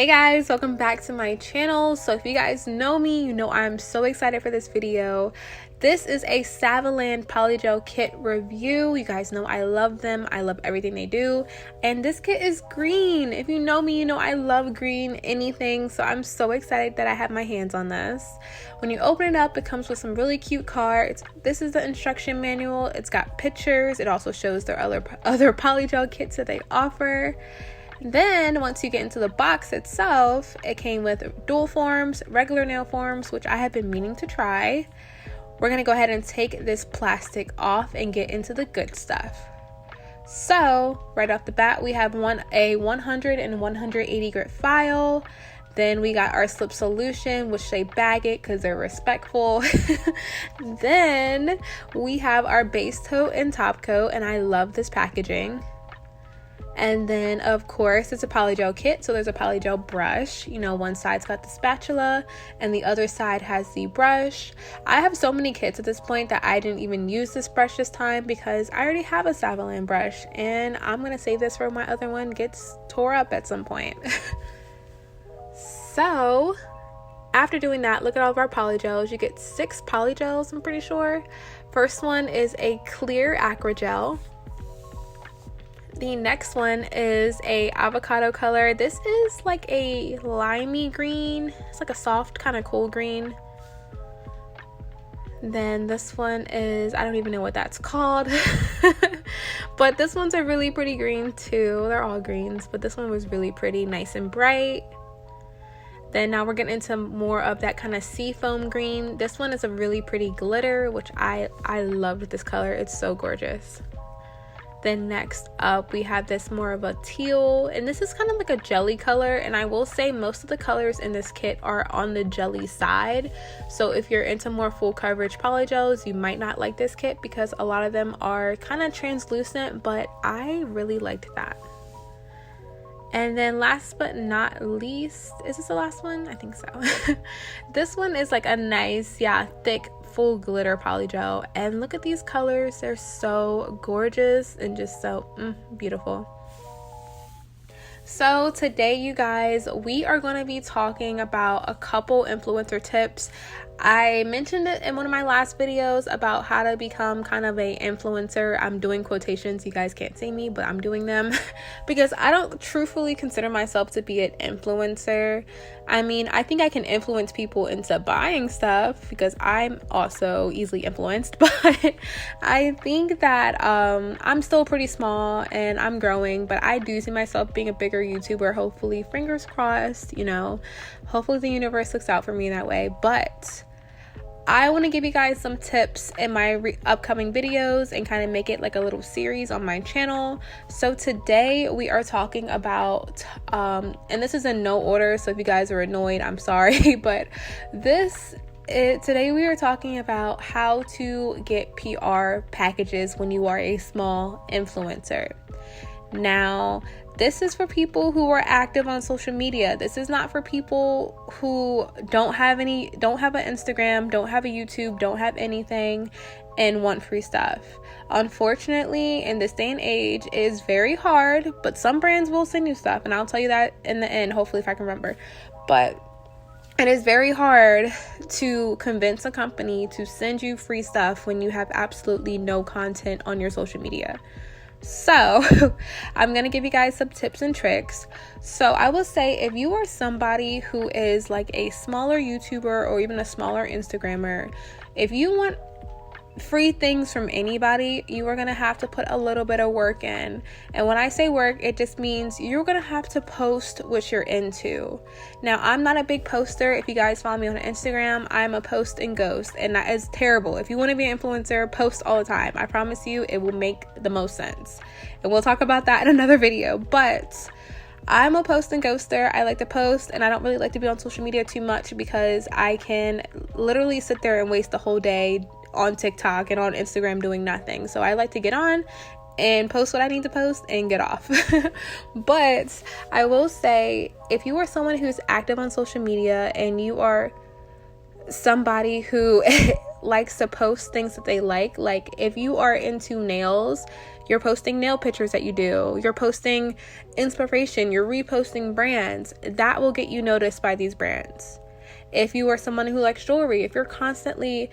Hey guys, welcome back to my channel. So if you guys know me, you know I'm so excited for this video. This is a Savalan Polygel kit review. You guys know I love them. I love everything they do. And this kit is green. If you know me, you know I love green anything. So I'm so excited that I have my hands on this. When you open it up, it comes with some really cute cards. This is the instruction manual. It's got pictures. It also shows their other polygel kits that they offer. Then once you get into the box itself, it came with dual forms, regular nail forms, which I have been meaning to try. We're gonna go ahead and take this plastic off and get into the good stuff. So right off the bat, we have a 100 and 180 grit file. Then we got our slip solution, which they bag it because they're respectful. Then we have our base coat and top coat, and I love this packaging. And then of course it's a polygel kit, so there's a polygel brush. You know, one side's got the spatula and the other side has the brush. I have so many kits at this point that I didn't even use this brush this time because I already have a Savalan brush, and I'm gonna save this for my other one gets tore up at some point. So after doing that, look at all of our polygels. You get 6 polygels, I'm pretty sure. First one is a clear acrygel. The next one is a avocado color. This is like a limey green. It's like a soft kind of cool green. Then this one is, I don't even know what that's called. But this one's a really pretty green too. They're all greens, but this one was really pretty, nice and bright. Then now we're getting into more of that kind of seafoam green. This one is a really pretty glitter, which I loved this color. It's so gorgeous. Then next up we have this more of a teal, and this is kind of like a jelly color, and I will say most of the colors in this kit are on the jelly side. So if you're into more full coverage polygels, you might not like this kit because a lot of them are kind of translucent, but I really liked that. And then last but not least, is this the last one? I think so. This one is like a nice, thick full glitter polygel, and look at these colors. They're so gorgeous and just so beautiful. So today, you guys, we are going to be talking about a couple influencer tips. I mentioned it in one of my last videos about how to become kind of a influencer. I'm doing quotations, you guys can't see me, but I'm doing them because I don't truthfully consider myself to be an influencer. I mean, I think I can influence people into buying stuff because I'm also easily influenced, but I think that I'm still pretty small and I'm growing, but I do see myself being a bigger YouTuber, hopefully, fingers crossed, you know, hopefully the universe looks out for me in that way. But I want to give you guys some tips in my upcoming videos and kind of make it like a little series on my channel. So today we are talking about and this is in no order, so if you guys are annoyed, I'm sorry, but today we are talking about how to get PR packages when you are a small influencer. Now, this is for people who are active on social media. This is not for people who don't have an Instagram, don't have a YouTube, don't have anything, and want free stuff. Unfortunately, in this day and age, it is very hard, but some brands will send you stuff, and I'll tell you that in the end, hopefully, if I can remember. But it is very hard to convince a company to send you free stuff when you have absolutely no content on your social media. So I'm going to give you guys some tips and tricks. So I will say, if you are somebody who is like a smaller YouTuber or even a smaller Instagrammer, if you want free things from anybody, you are going to have to put a little bit of work in. And when I say work, it just means you're going to have to post what you're into. Now, I'm not a big poster. If you guys follow me on Instagram, I'm a post and ghost, and that is terrible. If you want to be an influencer, post all the time. I promise you it will make the most sense, and we'll talk about that in another video. But I'm a post and ghoster. I like to post, and I don't really like to be on social media too much because I can literally sit there and waste the whole day on TikTok and on Instagram doing nothing. So I like to get on and post what I need to post and get off. But I will say, if you are someone who's active on social media and you are somebody who likes to post things that they like if you are into nails, you're posting nail pictures that you do, you're posting inspiration, you're reposting brands, that will get you noticed by these brands. If you are someone who likes jewelry, if you're constantly,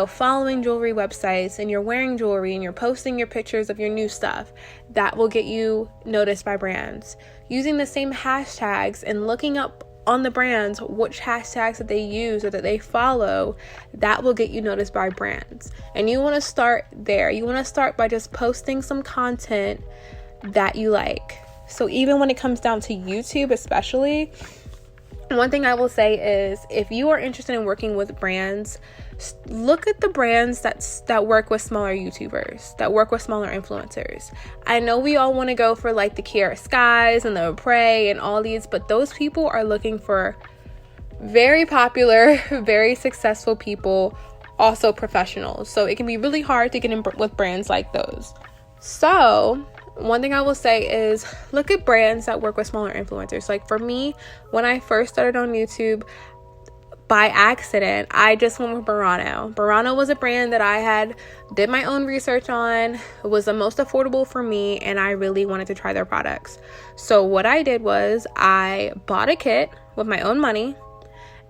following jewelry websites and you're wearing jewelry and you're posting your pictures of your new stuff, that will get you noticed by brands. Using the same hashtags and looking up on the brands which hashtags that they use or that they follow, that will get you noticed by brands. And you want to start there. You want to start by just posting some content that you like. So even when it comes down to YouTube especially, one thing I will say is if you are interested in working with brands, look at the brands that work with smaller YouTubers, that work with smaller influencers. I know we all want to go for like the Kiara Skies and the Prey and all these, but those people are looking for very popular, very successful people, also professionals. So it can be really hard to get in with brands like those. So one thing I will say is look at brands that work with smaller influencers. Like for me, when I first started on YouTube, by accident, I just went with Burano. Burano was a brand that I did my own research on. It was the most affordable for me, and I really wanted to try their products. So what I did was I bought a kit with my own money,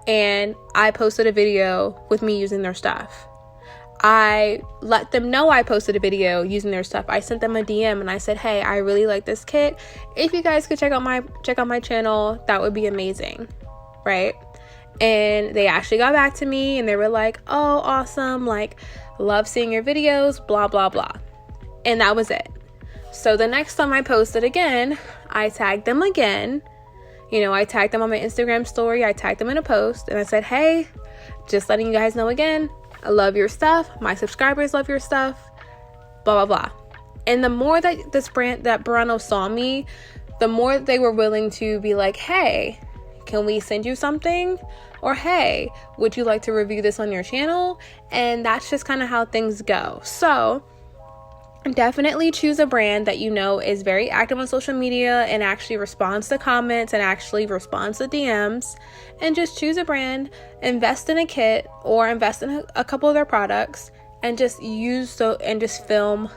and I posted a video with me using their stuff. I let them know I posted a video using their stuff. I sent them a DM and I said, hey, I really like this kit. If you guys could check out my channel, that would be amazing, right? And they actually got back to me and they were like, oh, awesome, like, love seeing your videos, blah, blah, blah. And that was it. So the next time I posted again, I tagged them again. I tagged them on my Instagram story. I tagged them in a post and I said, hey, just letting you guys know again, I love your stuff. My subscribers love your stuff, blah, blah, blah. And the more that that Burano saw me, the more they were willing to be like, hey, can we send you something? Or hey, would you like to review this on your channel? And that's just kind of how things go. So definitely choose a brand that is very active on social media and actually responds to comments and actually responds to DMs. And just choose a brand, invest in a kit or invest in a couple of their products and just just film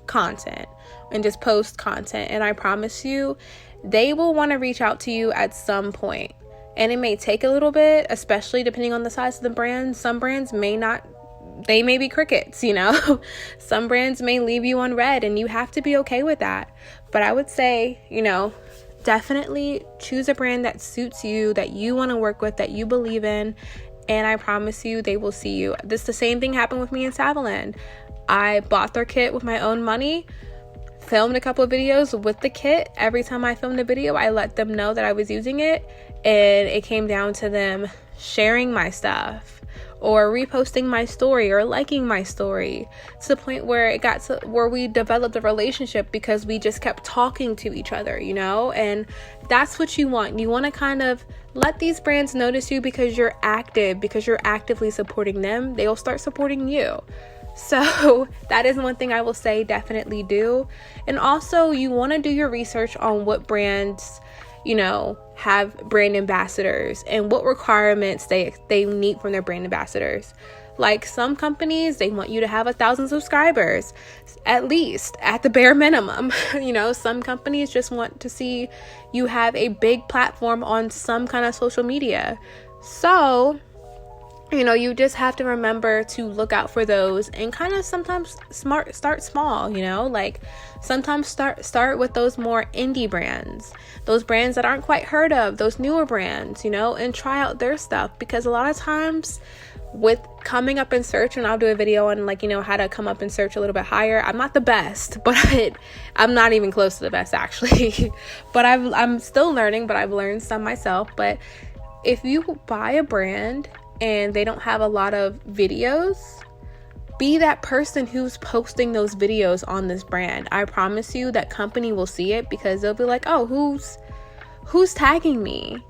content and just post content. And I promise you, they will want to reach out to you at some point. And it may take a little bit, especially depending on the size of the brand. Some brands may not, they may be crickets, Some brands may leave you on red and you have to be okay with that. But I would say, definitely choose a brand that suits you, that you want to work with, that you believe in. And I promise you, they will see you. The same thing happened with me in Savalan. I bought their kit with my own money, filmed a couple of videos with the kit. Every time I filmed a video, I let them know that I was using it. And it came down to them sharing my stuff or reposting my story or liking my story to the point where it got to where we developed a relationship because we just kept talking to each other, and that's what you want. You want to kind of let these brands notice you because you're active, because you're actively supporting them. They'll start supporting you. So that is one thing I will say definitely do. And also you want to do your research on what brands have brand ambassadors and what requirements they need from their brand ambassadors. Like some companies, they want you to have 1,000 subscribers, at least, at the bare minimum. Some companies just want to see you have a big platform on some kind of social media. So you just have to remember to look out for those and kind of sometimes start small, like sometimes start with those more indie brands, those brands that aren't quite heard of, those newer brands, and try out their stuff. Because a lot of times with coming up in search, and I'll do a video on how to come up in search a little bit higher. I'm not the best, but I'm not even close to the best actually, but I'm still learning, but I've learned some myself. But if you buy a brand and they don't have a lot of videos, be that person who's posting those videos on this brand. I promise you that company will see it because they'll be like, oh, who's tagging me?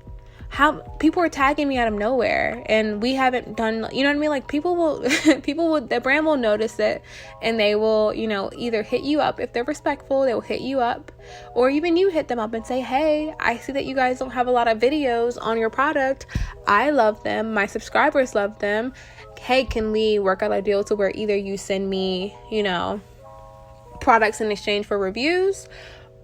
how people are tagging me out of nowhere and we haven't done, you know what I mean? Like people will the brand will notice it and they will, you know, either hit you up. If they're respectful, they will hit you up, or even you hit them up and say, hey, I see that you guys don't have a lot of videos on your product. I love them, my subscribers love them. Hey, can we work out a deal to where either you send me, you know, products in exchange for reviews,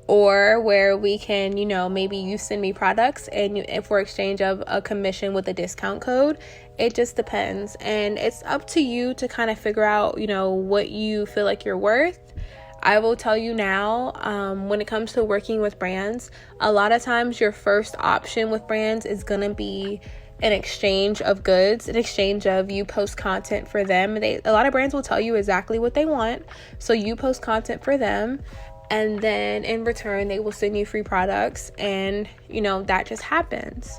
or where we can, you know, maybe you send me products and for exchange of a commission with a discount code. It just depends, and it's up to you to kind of figure out, you know, what you feel like you're worth. I will tell you now, when it comes to working with brands, a lot of times your first option with brands is gonna be an exchange of goods, an exchange of you post content for them. A lot of brands will tell you exactly what they want, so you post content for them, and then in return they will send you free products, and you know, that just happens.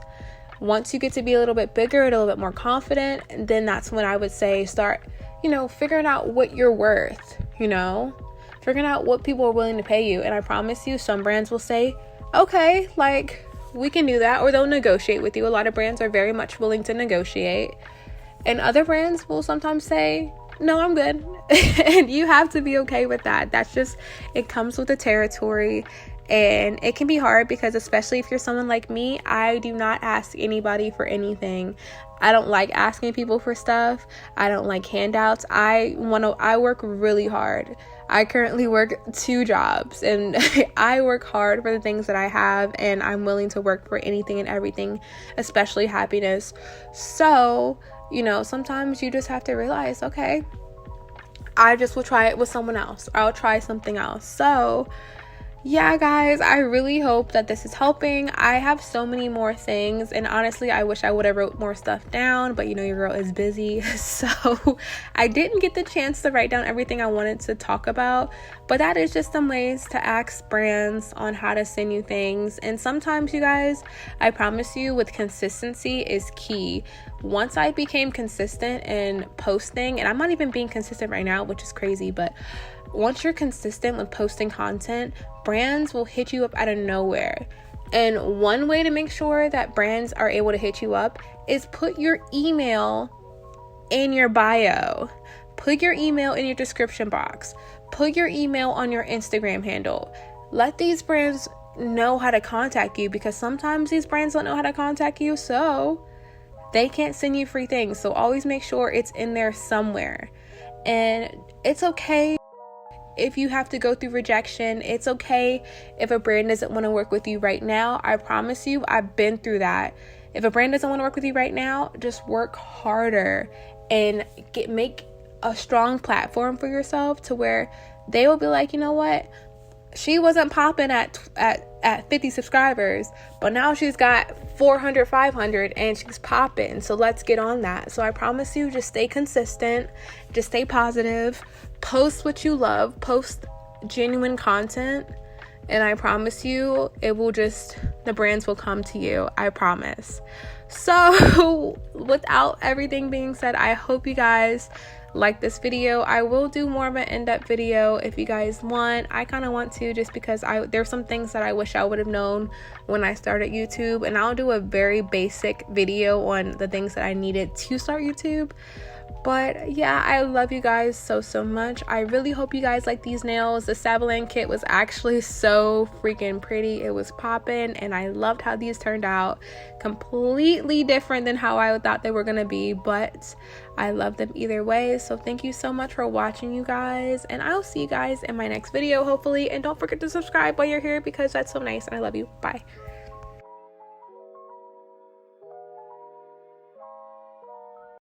Once you get to be a little bit bigger, a little bit more confident, then that's when I would say start, you know, figuring out what you're worth, you know, figuring out what people are willing to pay you. And I promise you, some brands will say, okay, like, we can do that, or they'll negotiate with you. A lot of brands are very much willing to negotiate, and other brands will sometimes say, no, I'm good. And you have to be okay with that. That's just, it comes with the territory, and it can be hard because, especially if you're someone like me, I do not ask anybody for anything. I don't like asking people for stuff. I don't like handouts. I work really hard. I currently work 2 jobs, and I work hard for the things that I have, and I'm willing to work for anything and everything, especially happiness. So, you know, sometimes you just have to realize, okay, I just will try it with someone else. I'll try something else. So yeah, guys, I really hope that this is helping. I have so many more things, and honestly, I wish I would have wrote more stuff down, but you know, your girl is busy, so I didn't get the chance to write down everything I wanted to talk about. But that is just some ways to ask brands on how to send you things. And sometimes, you guys, I promise you, with consistency is key. Once I became consistent in posting, and I'm not even being consistent right now, which is crazy, but once you're consistent with posting content, brands will hit you up out of nowhere. And one way to make sure that brands are able to hit you up is put your email in your bio. Put your email in your description box. Put your email on your Instagram handle. Let these brands know how to contact you, because sometimes these brands don't know how to contact you, so they can't send you free things. So always make sure it's in there somewhere. And it's okay if you have to go through rejection. It's okay if a brand doesn't want to work with you right now. I promise you, I've been through that. If a brand doesn't want to work with you right now, just work harder and make a strong platform for yourself to where they will be like, you know what, she wasn't popping at 50 subscribers, but now she's got 400, 500, and she's popping, so let's get on that. So I promise you, just stay consistent, just stay positive, post what you love, post genuine content, and I promise you, the brands will come to you. I promise. So without everything being said, I hope you guys like this video. I will do more of an in-depth video if you guys want. I kind of want to, just because there's some things that I wish I would have known when I started YouTube, and I'll do a very basic video on the things that I needed to start YouTube. But yeah, I love you guys so much. I really hope you guys like these nails. The Savalan kit was actually so freaking pretty. It was popping, and I loved how these turned out. Completely different than how I thought they were gonna be, but I love them either way. So thank you so much for watching, you guys, and I'll see you guys in my next video, hopefully. And don't forget to subscribe while you're here, because that's so nice, and I love you. Bye.